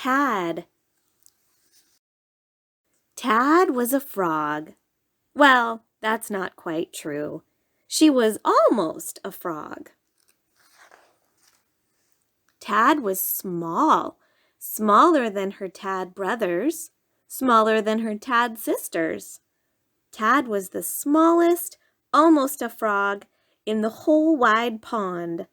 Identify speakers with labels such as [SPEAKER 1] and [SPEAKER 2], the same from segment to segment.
[SPEAKER 1] Tad. Tad was a frog. Well, that's not quite true. She was almost a frog. Tad was small, smaller than her Tad brothers, smaller than her Tad sisters. Tad was the smallest, almost a frog, in the whole wide pond.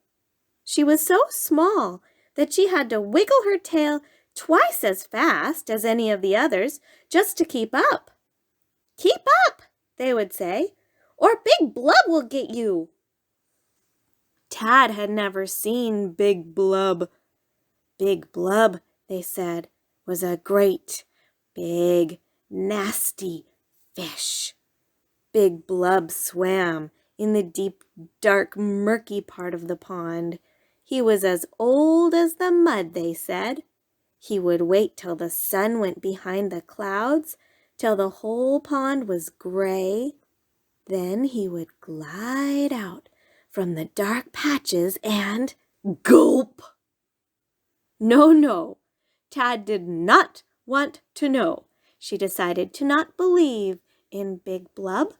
[SPEAKER 1] She was so small that she had to wiggle her tail twice as fast as any of the others just to keep up. "Keep up," they would say, "or Big Blub will get you." Tad had never seen Big Blub. Big Blub, they said, was a great, big, nasty fish. Big Blub swam in the deep, dark, murky part of the pond. He was as old as the mud, they said. He would wait till the sun went behind the clouds, till the whole pond was gray. Then he would glide out from the dark patches and gulp. No, Tad did not want to know. She decided to not believe in Big Blub.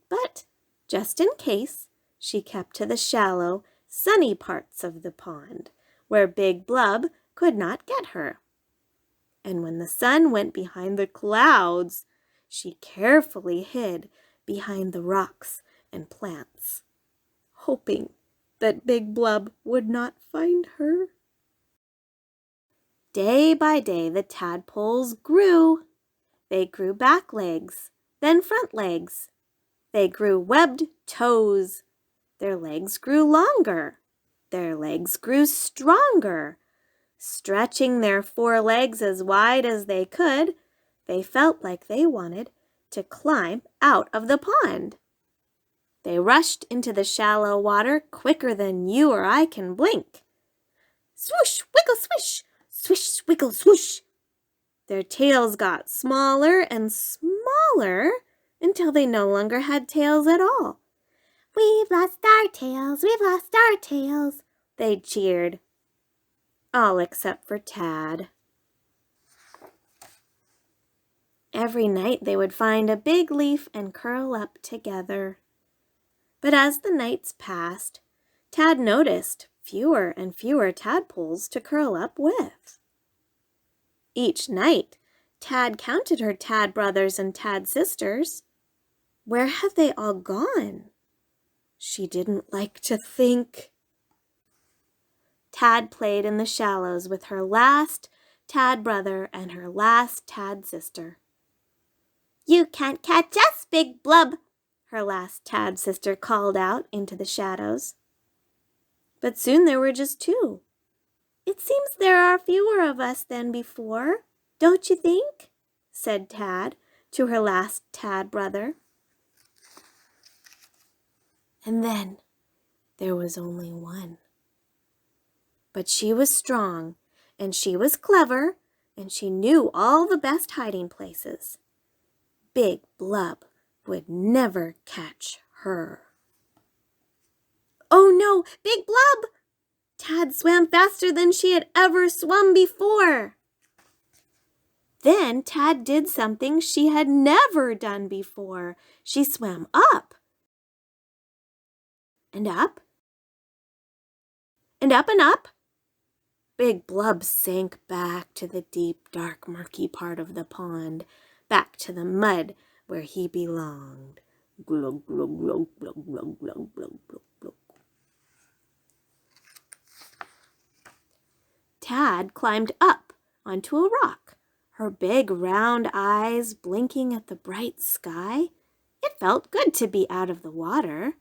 [SPEAKER 1] But just in case, she kept to the shallow, sunny parts of the pond, where Big Blub could not get her. And when the sun went behind the clouds, she carefully hid behind the rocks and plants, hoping that Big Blub would not find her. Day by day, the tadpoles grew. They grew back legs, then front legs. They grew webbed toes. Their legs grew longer. Their legs grew stronger. Stretching their forelegs as wide as they could, they felt like they wanted to climb out of the pond. They rushed into the shallow water quicker than you or I can blink. Swoosh, wiggle, swish, swish, wiggle, swoosh. Their tails got smaller and smaller until they no longer had tails at all. "We've lost our tails, we've lost our tails," they cheered. All except for Tad. Every night they would find a big leaf and curl up together. But as the nights passed, Tad noticed fewer and fewer tadpoles to curl up with. Each night, Tad counted her Tad brothers and Tad sisters. Where had they all gone? She didn't like to think. Tad played in the shallows with her last Tad brother and her last Tad sister. "You can't catch us, Big Blub," her last Tad sister called out into the shadows. But soon there were just two. "It seems there are fewer of us than before, don't you think?" said Tad to her last Tad brother. And then there was only one. But she was strong, and she was clever, and she knew all the best hiding places. Big Blub would never catch her. "Oh no, Big Blub!" Tad swam faster than she had ever swum before. Then Tad did something she had never done before. She swam up and up and up and up. Big Blub sank back to the deep, dark, murky part of the pond, back to the mud where he belonged. Glug, glug, glug, glug, glug, glug, glug, glug, glug. Tad climbed up onto a rock, her big round eyes blinking at the bright sky. It felt good to be out of the water.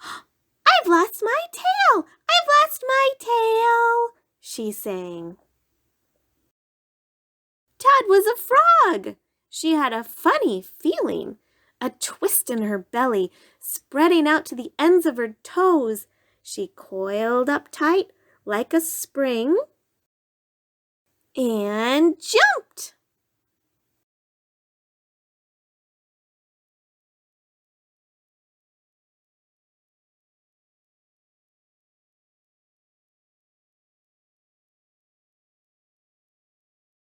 [SPEAKER 1] "I've lost my tail! I've lost my tail!" she sang. Tad was a frog. She had a funny feeling, a twist in her belly, spreading out to the ends of her toes. She coiled up tight like a spring and jumped.